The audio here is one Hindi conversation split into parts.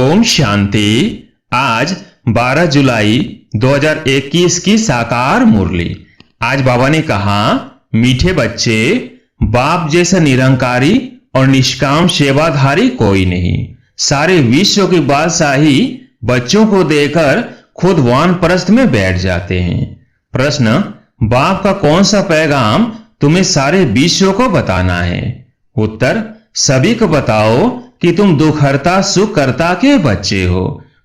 ओम शांति। आज 12 जुलाई 2021 की साकार मुरली। आज बाबा ने कहा, मीठे बच्चे, बाप जैसा निरंकारी और निष्काम सेवाधारी कोई नहीं। सारे विश्व की बादशाही बच्चों को देकर खुद वानप्रस्थ में बैठ जाते हैं। प्रश्न, बाप का कौन सा पैगाम तुम्हें सारे विश्व को बताना है? उत्तर, सभी को बताओ कि तुम दुखहर्ता सुखकर्ता के बच्चे हो।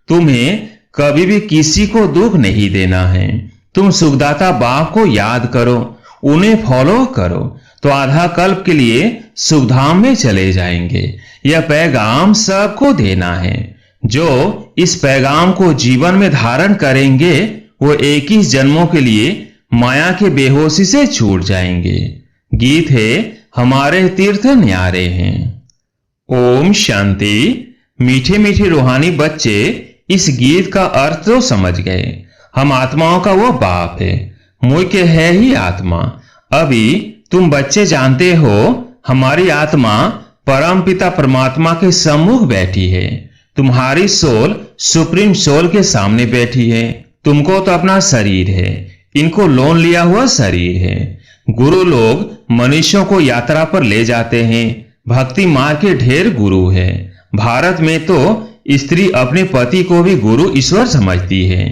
तुम्हें कभी भी किसी को दुख नहीं देना है। तुम सुखदाता बाप को याद करो, उन्हें फॉलो करो तो आधा कल्प के लिए सुखधाम में चले जाएंगे। यह पैगाम सबको देना है। जो इस पैगाम को जीवन में धारण करेंगे वो 21 जन्मों के लिए माया के बेहोशी से छूट जाएंगे। गीत है, हमारे तीर्थ न्यारे हैं। ओम शांति। मीठे मीठे रूहानी बच्चे इस गीत का अर्थ तो समझ गए। हम आत्माओं का वो बाप है, मुख्य है ही आत्मा। अभी तुम बच्चे जानते हो, हमारी आत्मा परम पिता परमात्मा के सम्मुख बैठी है। तुम्हारी सोल सुप्रीम सोल के सामने बैठी है। तुमको तो अपना शरीर है, इनको लोन लिया हुआ शरीर है। गुरु लोग मनुष्यों को यात्रा पर ले जाते हैं। भक्ति मार्ग के ढेर गुरु है। भारत में तो स्त्री अपने पति को भी गुरु ईश्वर समझती है।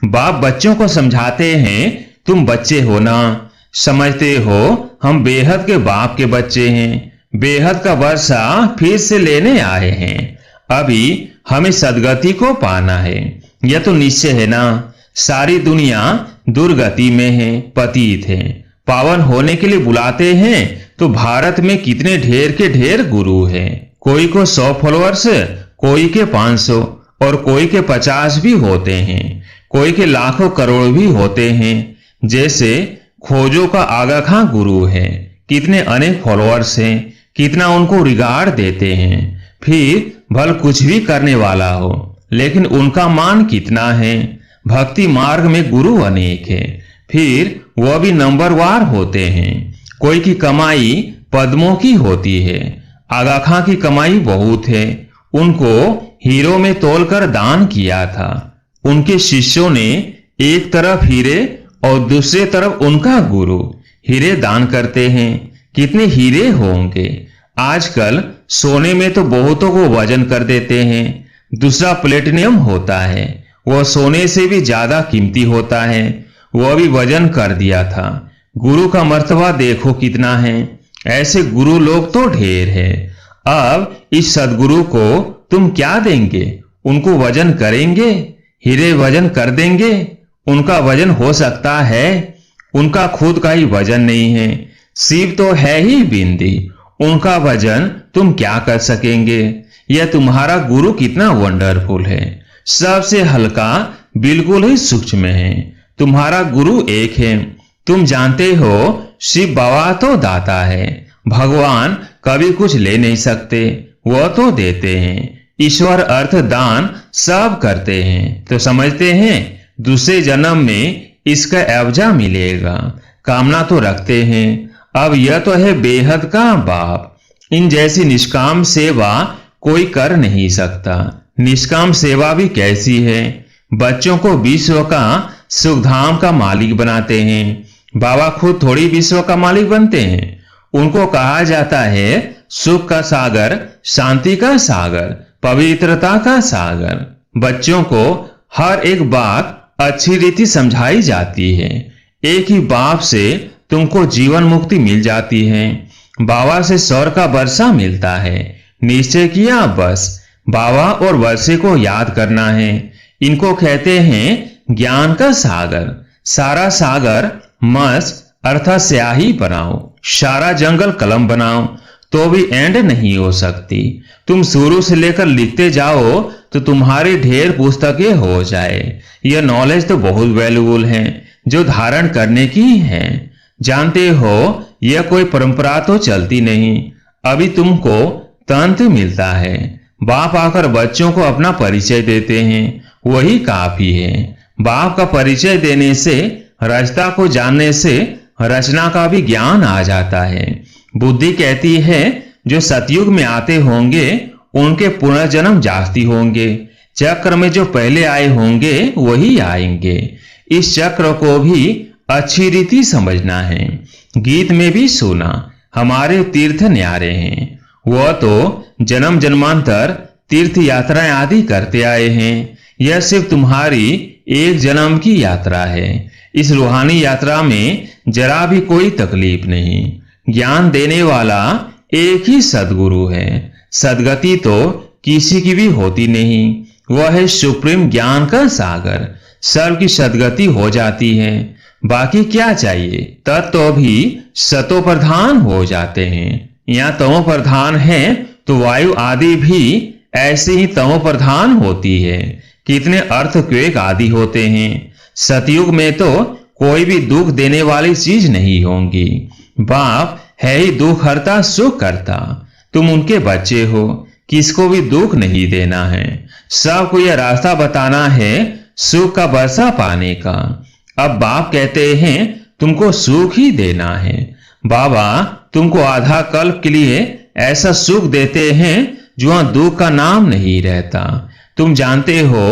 बाप बच्चों को समझाते हैं, तुम बच्चे हो ना, समझते हो हम बेहद के बाप के बच्चे हैं। बेहद का वर्षा फिर से लेने आए हैं। अभी हमें सदगति को पाना है, यह तो निश्चय है ना। सारी दुनिया दुर्गति में है, पतित है। पावन होने के लिए बुलाते हैं तो भारत में कितने ढेर के ढेर गुरु हैं। कोई को 100 फॉलोअर्स, कोई के 500 और कोई के 50 भी होते हैं। कोई के लाखों करोड़ भी होते हैं। जैसे खोजों का आगा खां गुरु है, कितने अनेक फॉलोअर्स हैं, कितना उनको रिगार्ड देते हैं। फिर भल कुछ भी करने वाला हो, लेकिन उनका मान कितना है। भक्ति मार्ग में गुरु अनेक है, फिर वह भी नंबरवार होते हैं। कोई की कमाई पद्मों की होती है, आगा खां की कमाई बहुत है। उनको हीरो में तोलकर दान किया था। उनके शिष्यों ने एक तरफ हीरे और दूसरे तरफ उनका गुरु हीरे दान करते हैं। कितने हीरे होंगे। आजकल सोने में तो बहुतों को वजन कर देते हैं। दूसरा प्लेटिनियम होता है, वह सोने से भी ज्यादा कीमती होता है, वह भी वजन कर दिया था। गुरु का मर्तबा देखो कितना है। ऐसे गुरु लोग तो ढेर है। अब इस सदगुरु को तुम क्या देंगे? उनको वजन करेंगे? हीरे वजन कर देंगे? उनका वजन हो सकता है? उनका खुद का ही वजन नहीं है। शिव तो है ही बिंदी, उनका वजन तुम क्या कर सकेंगे? यह तुम्हारा गुरु कितना वंडरफुल है, सबसे हल्का, बिल्कुल ही सूक्ष्म है। तुम्हारा गुरु एक है। तुम जानते हो शिव बाबा तो दाता है। भगवान कभी कुछ ले नहीं सकते, वह तो देते हैं। ईश्वर अर्थ दान सब करते हैं, तो समझते हैं दूसरे जन्म में इसका एवजा मिलेगा। कामना तो रखते हैं। अब यह तो है बेहद का बाप। इन जैसी निष्काम सेवा कोई कर नहीं सकता। निष्काम सेवा भी कैसी है? बच्चों को विश्व का सुखधाम का मालिक बनाते हैं। बाबा खुद थोड़ी विश्व का मालिक बनते हैं। उनको कहा जाता है सुख का सागर, शांति का सागर, पवित्रता का सागर। बच्चों को हर एक बात अच्छी रीति समझाई जाती है। एक ही बाप से तुमको जीवन मुक्ति मिल जाती है। बाबा से स्वर का वर्षा मिलता है। निश्चय किया बस बाबा और वर्षे को याद करना है। इनको कहते हैं ज्ञान का सागर। सारा सागर मस्त अर्थात स्याही बनाओ, सारा जंगल कलम बनाओ तो भी एंड नहीं हो सकती। तुम शुरू से लेकर लिखते जाओ तो तुम्हारी ढेर पुस्तकें हो जाए। यह नॉलेज तो बहुत वैल्यूबल है, जो धारण करने की है। जानते हो यह कोई परंपरा तो चलती नहीं। अभी तुमको तंत्र मिलता है। बाप आकर बच्चों को अपना परिचय देते हैं, वही काफी है। बाप का परिचय देने से, रचना को जानने से रचना का भी ज्ञान आ जाता है। बुद्धि कहती है जो सतयुग में आते होंगे उनके पुनर्जन्म जास्ती होंगे, चक्र में जो पहले आए होंगे वही आएंगे। इस चक्र को भी अच्छी रीति समझना है। गीत में भी सुना, हमारे तीर्थ न्यारे हैं। वह तो जन्म जन्मांतर तीर्थ यात्राएं आदि करते आए हैं। यह सिर्फ तुम्हारी एक जन्म की यात्रा है। इस रूहानी यात्रा में जरा भी कोई तकलीफ नहीं। ज्ञान देने वाला एक ही सदगुरु है। सदगति तो किसी की भी होती नहीं। वह है सुप्रीम ज्ञान का सागर। सर्व की सदगति हो जाती है। बाकी क्या चाहिए? तत्व भी सतो प्रधान हो जाते हैं। यहाँ तमो प्रधान है तो वायु आदि भी ऐसे ही तमो प्रधान होती है। कितने अर्थक्वेक आदि होते हैं। सतयुग में तो कोई भी दुख देने वाली चीज नहीं होंगी। बाप है ही दुख हरता सुख करता। तुम उनके बच्चे हो, किसको भी दुख नहीं देना है। सबको यह रास्ता बताना है सुख का बरसा पाने का। अब बाप कहते हैं तुमको सुख ही देना है। बाबा तुमको आधा कल्प के लिए ऐसा सुख देते हैं जो वहां दुख का नाम नहीं रहता। तुम जानते हो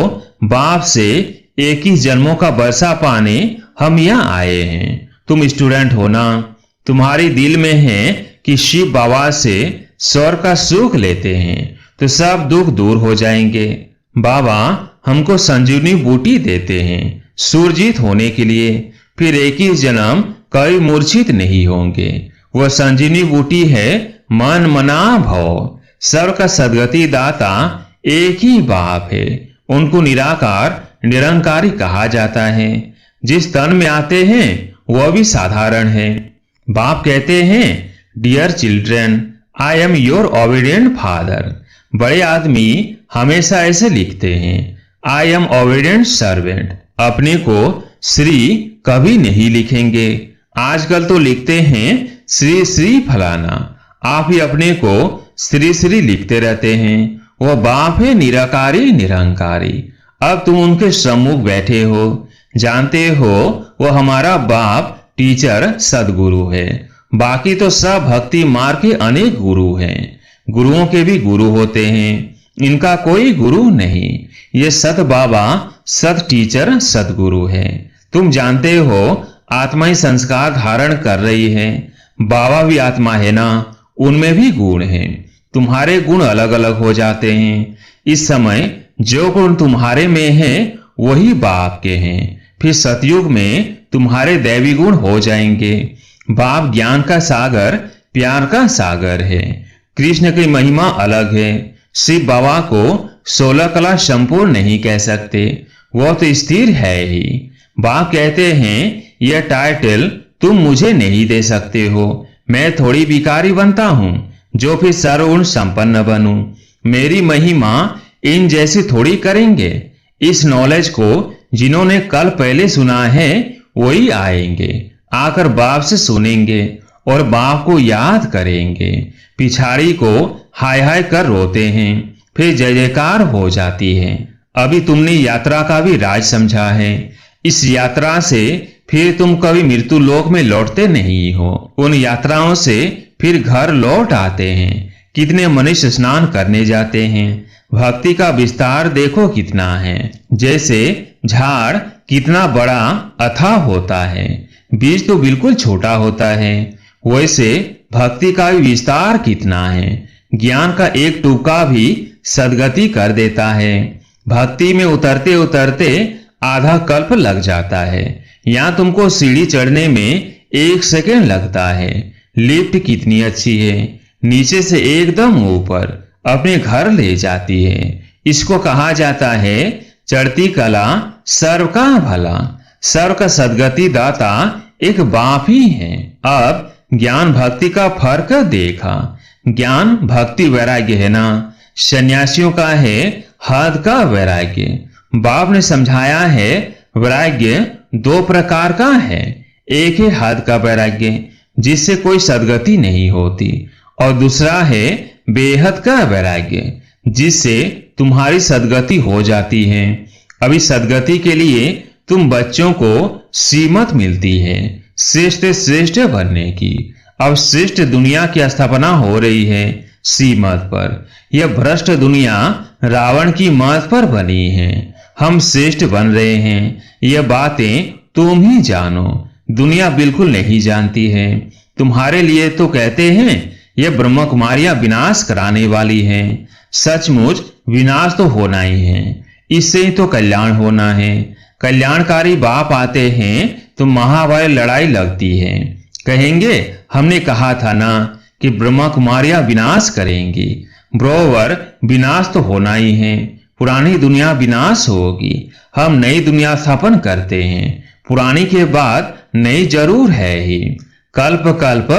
बाप से 21 जन्मों का बरसा पाने हम यहाँ आए हैं। तुम स्टूडेंट हो ना, तुम्हारी दिल में है कि शिव बाबा से स्वर्ग का सुख लेते हैं तो सब दुख दूर हो जाएंगे। बाबा हमको संजीवनी बूटी देते हैं सुरजीत होने के लिए। फिर 21 जन्म कभी मूर्छित नहीं होंगे। वह संजीवनी बूटी है मन मना भव। सर्व का सदगति दाता एक ही बाप है। उनको निराकार निरंकारी कहा जाता है। जिस तन में आते हैं वह भी साधारण है। बाप कहते हैं dear children I am your obedient father. बड़े आदमी हमेशा ऐसे लिखते हैं आई एम ओबीडिएंट सर्वेंट। अपने को श्री कभी नहीं लिखेंगे। आजकल तो लिखते हैं श्री श्री फलाना। आप ही अपने को श्री श्री लिखते रहते हैं। वह बाप है निराकारी निरंकारी। अब तुम उनके सम्मुख बैठे हो, जानते हो वह हमारा बाप टीचर सदगुरु है। बाकी तो सब भक्ति मार्ग के अनेक गुरु हैं। गुरुओं के भी गुरु होते हैं, इनका कोई गुरु नहीं। ये सत बाबा सत टीचर सदगुरु है। तुम जानते हो आत्मा ही संस्कार धारण कर रही है। बाबा भी आत्मा है ना, उनमें भी गुण हैं। तुम्हारे गुण अलग अलग हो जाते हैं। इस समय जो गुण तुम्हारे में है वही बाप के हैं। फिर सतयुग में तुम्हारे दैवी गुण हो जाएंगे। बाप ज्ञान का सागर प्यार का सागर है। कृष्ण की महिमा अलग है। शिव बाबा को 16 कला संपूर्ण नहीं कह सकते, वह तो स्थिर है ही। बाप कहते हैं यह टाइटल तुम मुझे नहीं दे सकते हो। मैं थोड़ी भिखारी बनता हूं जो फिर सर्वगुण संपन्न बनूं। मेरी महिमा इन जैसी थोड़ी करेंगे। इस नॉलेज को जिन्होंने कल पहले सुना है वही आएंगे, आकर बाप से सुनेंगे और बाप को याद करेंगे। पिछाड़ी को हाय हाय कर रोते हैं, फिर जय जयकार हो जाती है। अभी तुमने यात्रा का भी राज समझा है। इस यात्रा से फिर तुम कभी मृत्यु लोक में लौटते नहीं हो। उन यात्राओं से फिर घर लौट आते हैं। कितने मनुष्य स्नान करने जाते हैं। भक्ति का विस्तार देखो कितना है। जैसे झाड़ कितना बड़ा अथाह होता है, बीज तो बिल्कुल छोटा होता है, वैसे भक्ति का भी विस्तार कितना है। ज्ञान का एक टुकड़ा भी सदगति कर देता है। भक्ति में उतरते उतरते आधा कल्प लग जाता है। यहाँ तुमको सीढ़ी चढ़ने में 1 सेकेंड लगता है। लिफ्ट कितनी अच्छी है, नीचे से एकदम ऊपर अपने घर ले जाती है। इसको कहा जाता है चढ़ती कला सर्व का भला। सर्व का सदगति दाता एक बाप ही है। अब ज्ञान भक्ति का फर्क देखा। ज्ञान भक्ति वैराग्य है ना, सन्यासियों का है हद का वैराग्य। बाप ने समझाया है वैराग्य 2 प्रकार का है। एक है हद का वैराग्य जिससे कोई सदगति नहीं होती, और दूसरा है बेहद का वैराग्य जिससे तुम्हारी सदगति हो जाती है। अभी सदगति के लिए तुम बच्चों को सीमत मिलती है श्रेष्ठ श्रेष्ठ बनने की। अब श्रेष्ठ दुनिया की स्थापना हो रही है। सीमत पर। यह भ्रष्ट दुनिया रावण की मौत पर बनी है। हम श्रेष्ठ बन रहे हैं, यह बातें तुम ही जानो, दुनिया बिल्कुल नहीं जानती है। तुम्हारे लिए तो कहते हैं यह ब्रह्म कुमारियां विनाश कराने वाली हैं। सचमुच विनाश तो होना ही है, इससे ही तो कल्याण होना है। कल्याणकारी बाप आते हैं तो महाभारत लड़ाई लगती है। कहेंगे हमने कहा था ना कि ब्रह्म कुमारियां विनाश करेंगी। ब्रोवर विनाश तो होना ही है, पुरानी दुनिया विनाश होगी। हम नई दुनिया स्थापन करते हैं, पुरानी के बाद नई जरूर है ही। कल्प कल्प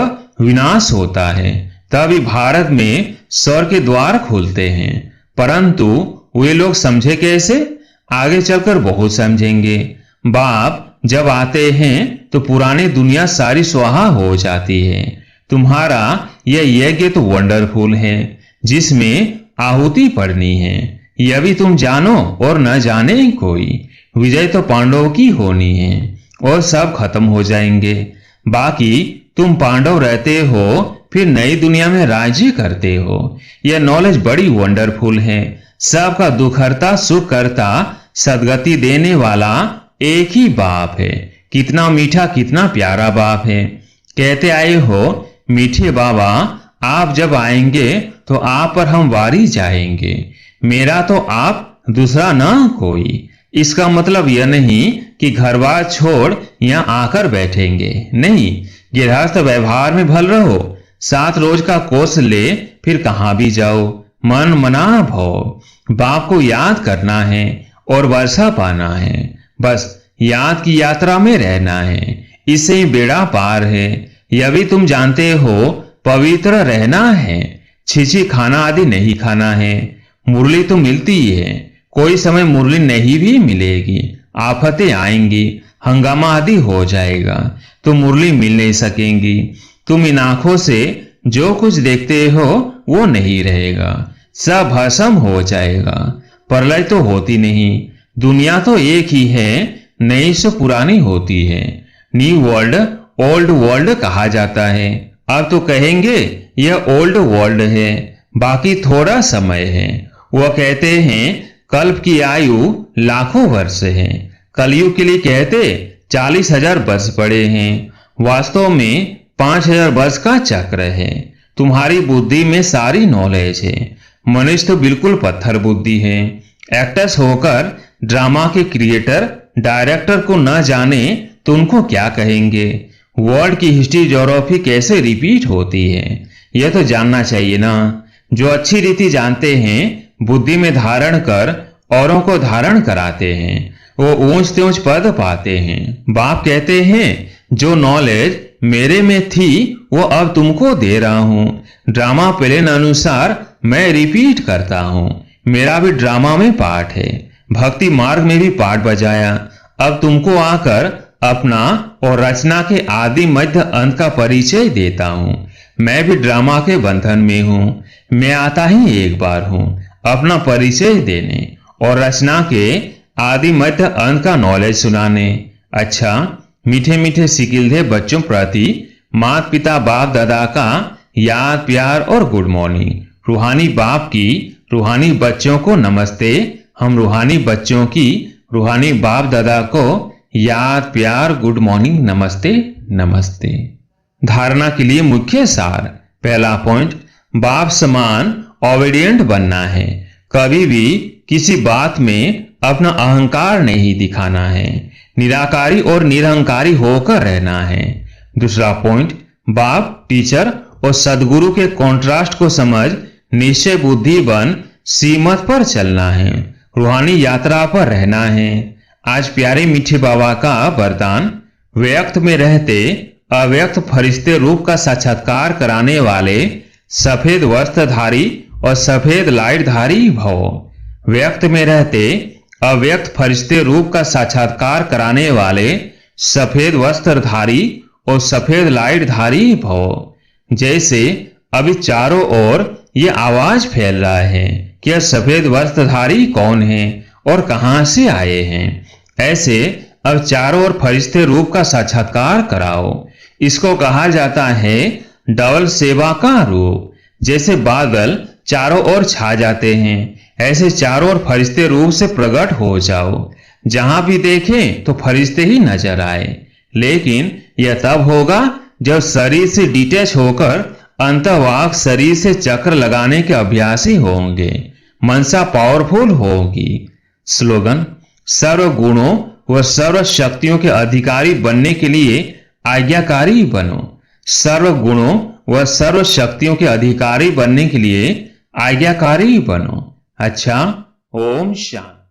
विनाश होता है, तभी भारत में स्वर्ग के द्वार खुलते हैं। परंतु वे लोग समझे कैसे? आगे चलकर बहुत समझेंगे। बाप जब आते हैं तो पुरानी दुनिया सारी स्वाहा हो जाती है। तुम्हारा यह यज्ञ तो वंडरफुल है, जिसमें आहुति पड़नी है। यह भी तुम जानो और न जाने कोई। विजय तो पांडवों की होनी है और सब खत्म हो जाएंगे। बाकी तुम पांडव रहते हो, फिर नई दुनिया में राज्य करते हो। यह नॉलेज बड़ी वंडरफुल है। सबका दुख हरता, सुख करता, सदगति देने वाला एक ही बाप है। कितना मीठा, कितना प्यारा बाप है। कहते आए हो मीठे बाबा, आप जब आएंगे तो आप पर हम वारी जाएंगे। मेरा तो आप, दूसरा ना कोई। इसका मतलब यह नहीं कि घर बार छोड़ यहां आकर बैठेंगे, नहीं। गृहस्थ व्यवहार में भल रहो। 7 रोज का कोर्स ले, फिर कहां भी जाओ। मन मना भव। बाप को याद करना है और वर्षा पाना है। बस याद की यात्रा में रहना है, इससे ही बेड़ा पार है। यह भी तुम जानते हो, पवित्र रहना है। छिछी खाना आदि नहीं खाना है। मुरली तो मिलती है, कोई समय मुरली नहीं भी मिलेगी। आफतें आएंगी, हंगामा आदि हो जाएगा तो मुरली मिल नहीं सकेंगी। तुम इन आंखों से जो कुछ देखते हो वो नहीं रहेगा, सब भस्म हो जाएगा। प्रलय तो होती नहीं। दुनिया तो एक ही है, नई से पुरानी होती है। न्यू वर्ल्ड ओल्ड वर्ल्ड कहा जाता है। अब तो कहेंगे यह ओल्ड वर्ल्ड है, बाकी थोड़ा समय है। वह कहते हैं कल्प की आयु लाखों वर्ष है। कलयुग के लिए कहते 40,000 वर्ष पड़े हैं। वास्तव में 5,000 वर्ष का चक्र है। तुम्हारी बुद्धि में सारी नॉलेज है। मनुष्य तो बिल्कुल पत्थर बुद्धि है। एक्टर्स होकर ड्रामा के क्रिएटर डायरेक्टर को न जाने तो उनको क्या कहेंगे? वर्ल्ड की हिस्ट्री ज्योग्राफी कैसे रिपीट होती है, यह तो जानना चाहिए ना। जो अच्छी रीति जानते हैं, बुद्धि में धारण कर औरों को धारण कराते हैं, वो ऊंच से ऊंच पद पाते हैं। बाप कहते हैं जो नॉलेज मेरे में थी वो अब तुमको दे रहा हूं। ड्रामा प्लेन अनुसार मैं रिपीट करता हूं। मेरा भी ड्रामा में पार्ट है, भक्ति मार्ग में भी पार्ट बजाया। अब तुमको आकर अपना और रचना के आदि मध्य अंत का परिचय देता हूं। मैं भी ड्रामा के बंधन में हूं। मैं आता ही एक बार हूं अपना परिचय देने और रचना के आदि मध्य अंत का नॉलेज सुनाने। अच्छा, मीठे मीठे सिकिलधे बच्चों प्रति माता पिता बाप दादा का याद प्यार और गुड मॉर्निंग। रूहानी बाप की रूहानी बच्चों को नमस्ते। हम रूहानी बच्चों की रूहानी बाप दादा को याद प्यार गुड मॉर्निंग नमस्ते नमस्ते। धारणा के लिए मुख्य सार। पहला पॉइंट, बाप समान ओबीडिएंट बनना है। कभी भी किसी बात में अपना अहंकार नहीं दिखाना है। निराकारी और निरहंकारी होकर रहना है। दूसरा पॉइंट, बाप टीचर और सदगुरु के कॉन्ट्रास्ट को समझ निश्चय बुद्धि बन सीमत पर चलना है। रूहानी यात्रा पर रहना है। आज प्यारे मीठे बाबा का वरदान, व्यक्त में रहते अव्यक्त फरिश्ते रूप का साक्षात्कार कराने वाले सफेद वस्त्रधारी और सफेद लाइटधारी भव। व्यक्त में रहते अव्यक्त फरिश्ते रूप का साक्षात्कार कराने वाले सफेद वस्त्रधारी और सफेद लाइटधारी भव। जैसे अभी चारों ओर ये आवाज फैल रहा है कि यह सफेद वस्त्रधारी कौन है और कहां से आए हैं, ऐसे अब चारों ओर फरिश्ते रूप का साक्षात्कार कराओ। इसको कहा जाता है डबल सेवा का रूप। जैसे बादल चारों ओर छा जाते हैं, ऐसे चारों ओर फरिश्ते रूप से प्रकट हो जाओ। जहां भी देखें तो फरिश्ते ही नजर आए। लेकिन यह तब होगा जब शरीर से डिटैच होकर अंतर्वाक शरीर से चक्र लगाने के अभ्यासी होंगे। मनसा पावरफुल होगी। स्लोगन: सर्व गुणों व सर्व शक्तियों के अधिकारी बनने के लिए आज्ञाकारी बनो। सर्व गुणों व सर्व शक्तियों के अधिकारी बनने के लिए आज्ञाकारी बनो। अच्छा, ओम शांति।